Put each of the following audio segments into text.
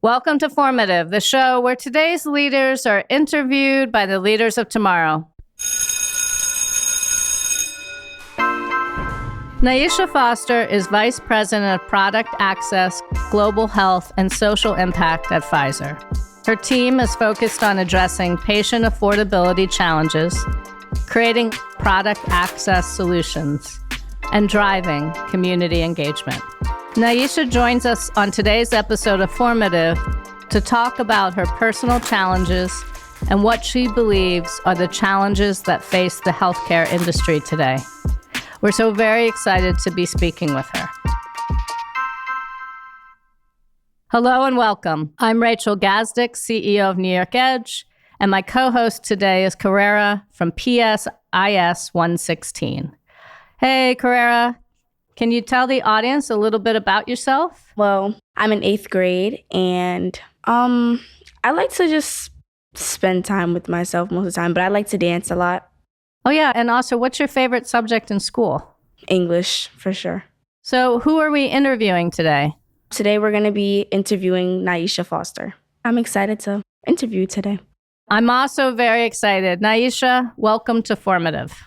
Welcome to Formative, the show where today's leaders are interviewed by the leaders of tomorrow. Niesha Foster is Vice President of Product Access, Global Health, and Social Impact at Pfizer. Her team is focused on addressing patient affordability challenges, creating product access solutions, and driving community engagement. Niesha joins us on today's episode of Formative to talk about her personal challenges and what she believes are the challenges that face the healthcare industry today. We're so very excited to be speaking with her. Hello and welcome. I'm Rachel Gazdick, CEO of New York Edge, and my co-host today is Carrera from PSIS 116. Hey, Carrera. Can you tell the audience a little bit about yourself? Well, I'm in 8th grade, and I like to just spend time with myself most of the time, but I like to dance a lot. Oh, yeah. And also, what's your favorite subject in school? English, for sure. So who are we interviewing today? Today, we're going to be interviewing Niesha Foster. I'm excited to interview today. I'm also very excited. Niesha, welcome to Formative.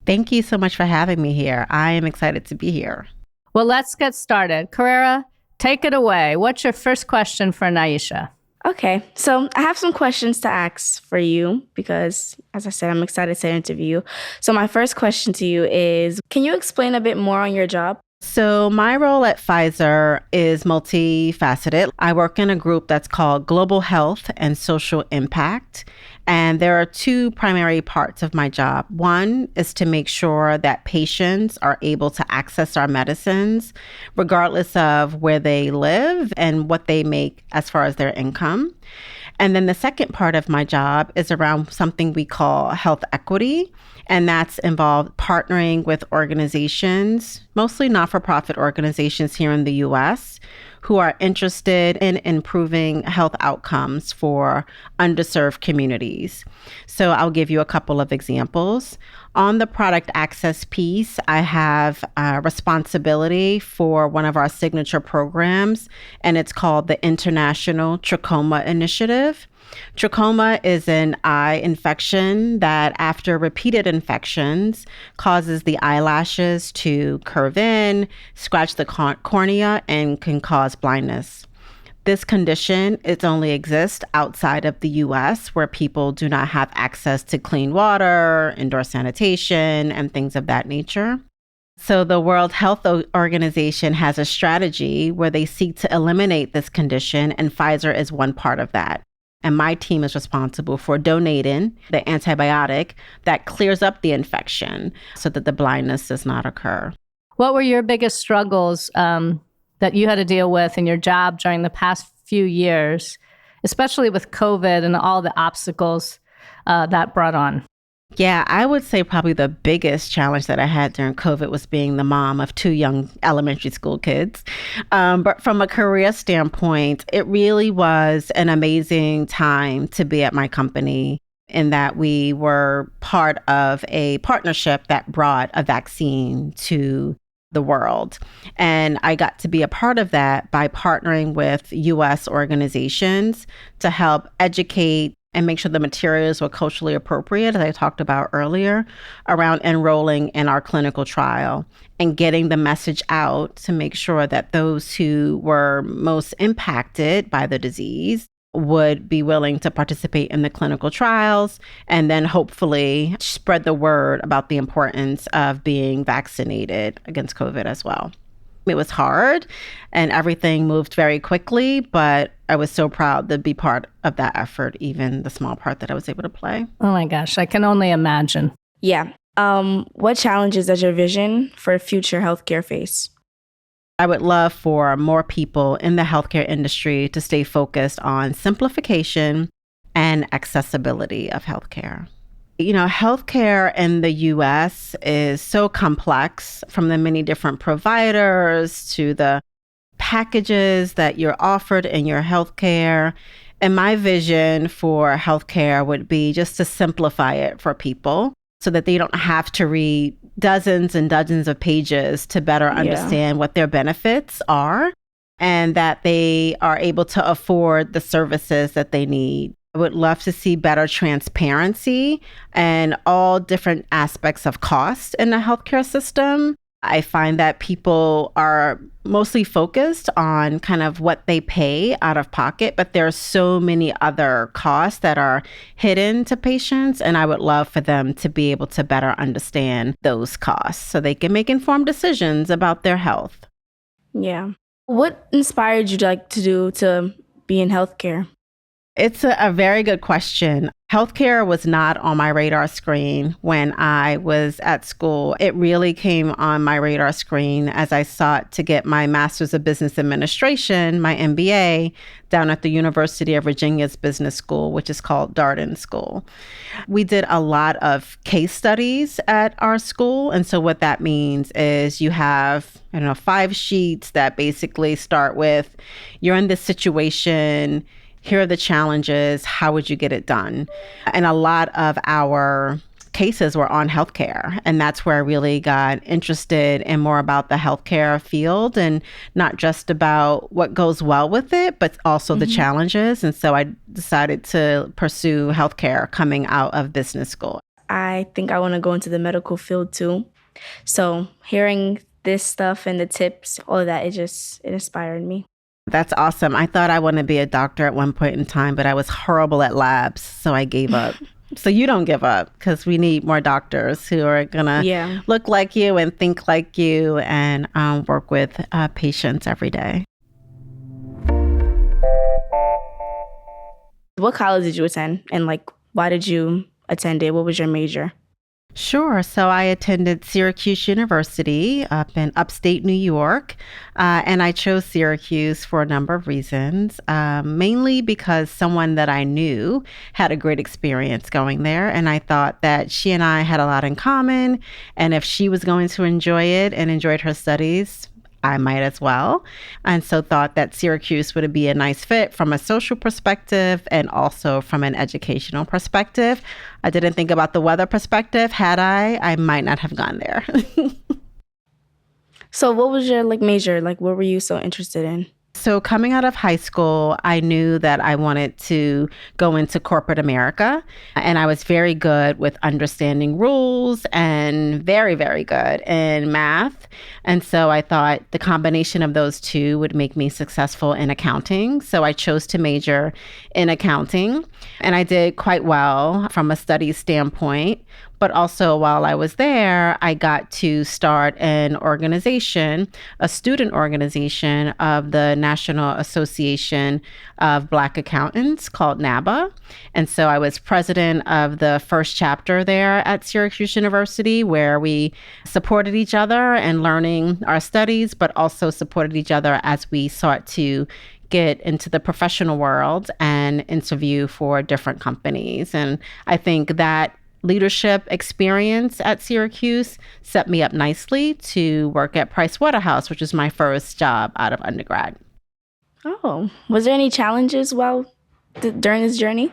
Thank you so much for having me here. I am excited to be here. Well, let's get started. Carrera, take it away. What's your first question for Niesha? Okay, so I have some questions to ask for you because, as I said, I'm excited to interview you. So my first question to you is, can you explain a bit more on your job? So my role at Pfizer is multifaceted. I work in a group that's called Global Health and Social Impact. And there are two primary parts of my job. One is to make sure that patients are able to access our medicines, regardless of where they live and what they make as far as their income. And then the second part of my job is around something we call health equity. And that's involved partnering with organizations, mostly not-for-profit organizations here in the U.S., who are interested in improving health outcomes for underserved communities. So I'll give you a couple of examples. On the product access piece, I have responsibility for one of our signature programs, and it's called the International Trachoma Initiative. Trachoma is an eye infection that, after repeated infections, causes the eyelashes to curve in, scratch the cornea, and can cause blindness. This condition, it only exists outside of the U.S., where people do not have access to clean water, indoor sanitation, and things of that nature. So the World Health Organization has a strategy where they seek to eliminate this condition, and Pfizer is one part of that. And my team is responsible for donating the antibiotic that clears up the infection so that the blindness does not occur. What were your biggest struggles that you had to deal with in your job during the past few years, especially with COVID and all the obstacles that brought on? Yeah, I would say probably the biggest challenge that I had during COVID was being the mom of two young elementary school kids. But from a career standpoint, it really was an amazing time to be at my company in that we were part of a partnership that brought a vaccine to the world. And I got to be a part of that by partnering with U.S. organizations to help educate and make sure the materials were culturally appropriate, as I talked about earlier, around enrolling in our clinical trial and getting the message out to make sure that those who were most impacted by the disease would be willing to participate in the clinical trials and then hopefully spread the word about the importance of being vaccinated against COVID as well. It was hard and everything moved very quickly, but I was so proud to be part of that effort, even the small part that I was able to play. Oh my gosh, I can only imagine. Yeah. What challenges does your vision for future healthcare face? I would love for more people in the healthcare industry to stay focused on simplification and accessibility of healthcare. You know, healthcare in the U.S. is so complex, from the many different providers to the packages that you're offered in your healthcare. And my vision for healthcare would be just to simplify it for people so that they don't have to read dozens and dozens of pages to better understand what their benefits are. and that they are able to afford the services that they need. I would love to see better transparency and all different aspects of cost in the healthcare system. I find that people are mostly focused on kind of what they pay out of pocket, but there are so many other costs that are hidden to patients. And I would love for them to be able to better understand those costs so they can make informed decisions about their health. Yeah. What inspired you to be in healthcare? It's a very good question. Healthcare was not on my radar screen when I was at school. It really came on my radar screen as I sought to get my Master's of Business Administration, my MBA, down at the University of Virginia's Business School, which is called Darden School. We did a lot of case studies at our school. And so what that means is you have, 5 sheets that basically start with, you're in this situation, here are the challenges, how would you get it done? And a lot of our cases were on healthcare. And that's where I really got interested in more about the healthcare field and not just about what goes well with it, but also the challenges. And so I decided to pursue healthcare coming out of business school. I think I want to go into the medical field too. So hearing this stuff and the tips, all of that, it inspired me. That's awesome. I thought I wanted to be a doctor at one point in time, but I was horrible at labs, so I gave up. So you don't give up, because we need more doctors who are going to look like you and think like you and work with patients every day. What college did you attend? And why did you attend it? What was your major? Sure. So I attended Syracuse University up in upstate New York, and I chose Syracuse for a number of reasons, mainly because someone that I knew had a great experience going there, and I thought that she and I had a lot in common, and if she was going to enjoy it and enjoyed her studies, I might as well. And so thought that Syracuse would be a nice fit from a social perspective and also from an educational perspective. I didn't think about the weather perspective. Had I might not have gone there. So what was your major? What were you so interested in? So coming out of high school, I knew that I wanted to go into corporate America. And I was very good with understanding rules and very, very good in math. And so I thought the combination of those two would make me successful in accounting. So I chose to major in accounting. And I did quite well from a studies standpoint. But also while I was there, I got to start an organization, a student organization of the National Association of Black Accountants called NABA. And so I was president of the first chapter there at Syracuse University, where we supported each other in learning our studies, but also supported each other as we sought to get into the professional world and interview for different companies. And I think that leadership experience at Syracuse set me up nicely to work at Pricewaterhouse, which was my first job out of undergrad. Oh, was there any challenges during this journey?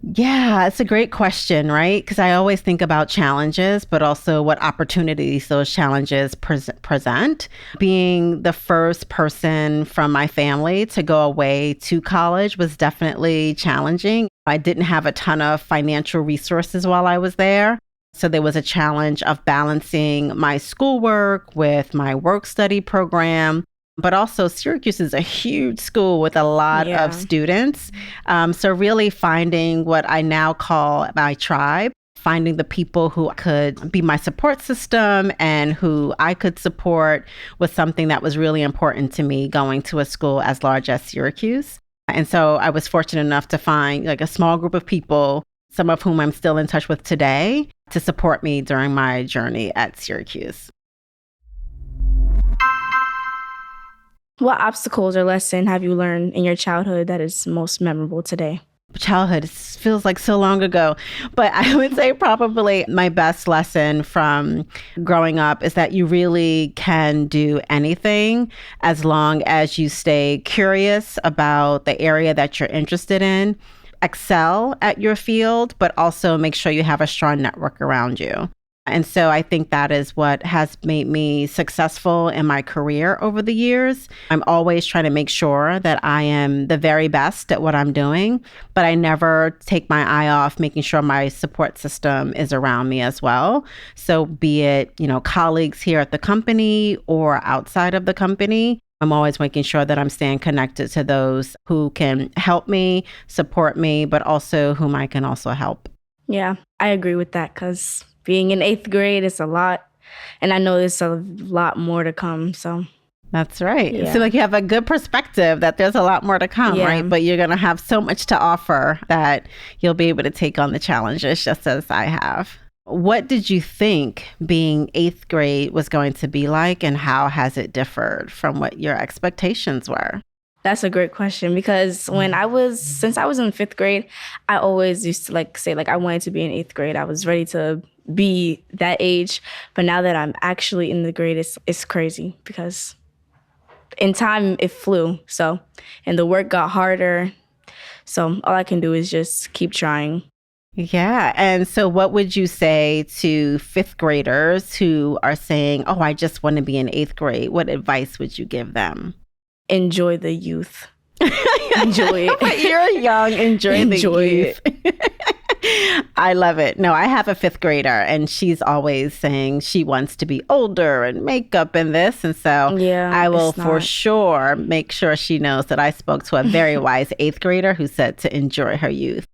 Yeah, it's a great question, right? Because I always think about challenges, but also what opportunities those challenges present. Being the first person from my family to go away to college was definitely challenging. I didn't have a ton of financial resources while I was there. So there was a challenge of balancing my schoolwork with my work study program. But also Syracuse is a huge school with a lot of students. So really finding what I now call my tribe, finding the people who could be my support system and who I could support was something that was really important to me going to a school as large as Syracuse. And so I was fortunate enough to find a small group of people, some of whom I'm still in touch with today, to support me during my journey at Syracuse. What obstacles or lesson have you learned in your childhood that is most memorable today? Childhood feels like so long ago, but I would say probably my best lesson from growing up is that you really can do anything as long as you stay curious about the area that you're interested in, excel at your field, but also make sure you have a strong network around you. And so I think that is what has made me successful in my career over the years. I'm always trying to make sure that I am the very best at what I'm doing, but I never take my eye off making sure my support system is around me as well. So be it, colleagues here at the company or outside of the company, I'm always making sure that I'm staying connected to those who can help me, support me, but also whom I can also help. Yeah, I agree with that because being in 8th grade is a lot. And I know there's a lot more to come. So that's right. Yeah. So you have a good perspective that there's a lot more to come, right? But you're going to have so much to offer that you'll be able to take on the challenges just as I have. What did you think being 8th grade was going to be like, and how has it differed from what your expectations were? That's a great question because since I was in 5th grade, I always used to say I wanted to be in 8th grade. I was ready to be that age. But now that I'm actually in the grade, it's crazy because in time it flew. And the work got harder. So all I can do is just keep trying. Yeah. And so what would you say to 5th graders who are saying, oh, I just want to be in 8th grade? What advice would you give them? Enjoy the youth. Enjoy it. But you're young. Enjoy the youth. I love it. No, I have a 5th grader and she's always saying she wants to be older and makeup and this. And so I will for sure make sure she knows that I spoke to a very wise 8th grader who said to enjoy her youth.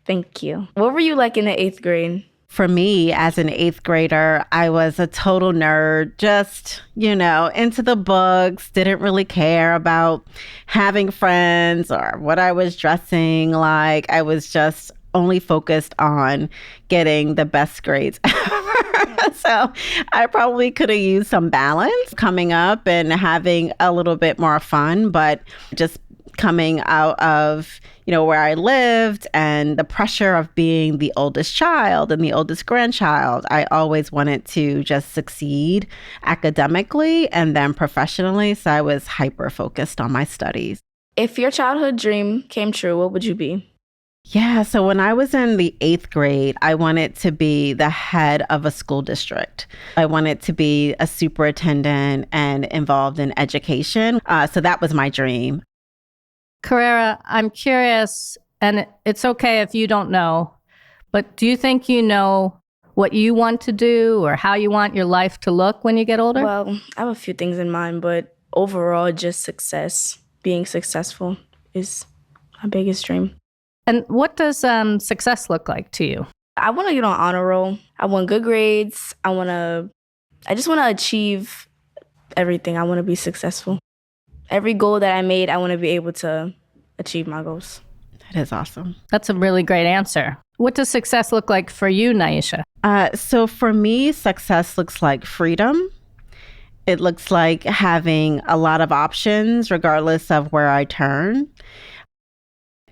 Thank you. What were you like in the 8th grade? For me, as an 8th grader, I was a total nerd, just, into the books, didn't really care about having friends or what I was dressing like. I was just only focused on getting the best grades ever. So I probably could have used some balance coming up and having a little bit more fun, but just coming out of where I lived and the pressure of being the oldest child and the oldest grandchild, I always wanted to just succeed academically and then professionally. So I was hyper focused on my studies. If your childhood dream came true, what would you be? Yeah, so when I was in the 8th grade, I wanted to be the head of a school district. I wanted to be a superintendent and involved in education. So that was my dream. Carrera, I'm curious, and it's okay if you don't know, but do you think you know what you want to do or how you want your life to look when you get older? Well, I have a few things in mind, but overall, just success. Being successful is my biggest dream. And what does success look like to you? I want to get on honor roll. I want good grades. I just want to achieve everything. I want to be successful. Every goal that I made, I want to be able to achieve my goals. That is awesome. That's a really great answer. What does success look like for you, Niesha? So for me, success looks like freedom. It looks like having a lot of options regardless of where I turn.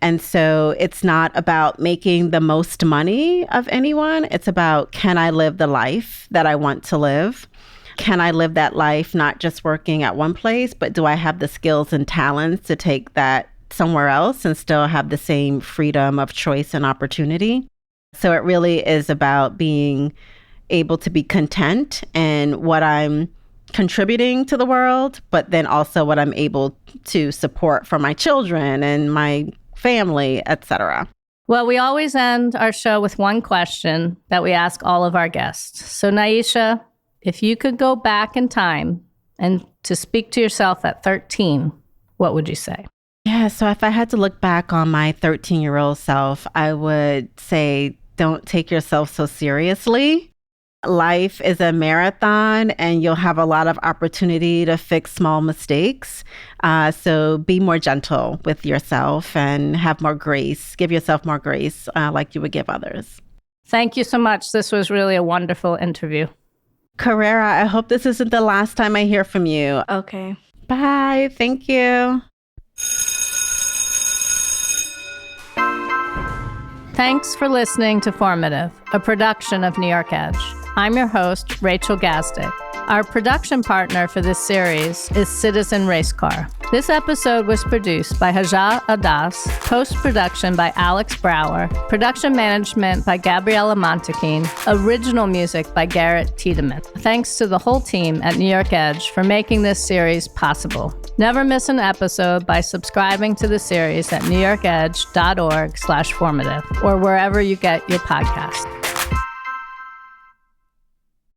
And so it's not about making the most money of anyone. It's about, can I live the life that I want to live? Can I live that life not just working at one place, but do I have the skills and talents to take that somewhere else and still have the same freedom of choice and opportunity? So it really is about being able to be content in what I'm contributing to the world, but then also what I'm able to support for my children and my family, etc. Well, we always end our show with one question that we ask all of our guests. So Niesha, if you could go back in time and to speak to yourself at 13, what would you say? Yeah, so if I had to look back on my 13-year-old self, I would say, don't take yourself so seriously. Life is a marathon and you'll have a lot of opportunity to fix small mistakes. So be more gentle with yourself and have more grace. Give yourself more grace like you would give others. Thank you so much. This was really a wonderful interview. Carrera, I hope this isn't the last time I hear from you. Okay. Bye. Thank you. Thanks for listening to Formative, a production of New York Edge. I'm your host, Rachel Gazdick. Our production partner for this series is Citizen Race Car. This episode was produced by Haja Adas, post-production by Alex Brower, production management by Gabriella Montequin, original music by Garrett Tiedemann. Thanks to the whole team at New York Edge for making this series possible. Never miss an episode by subscribing to the series at newyorkedge.org/formative or wherever you get your podcasts.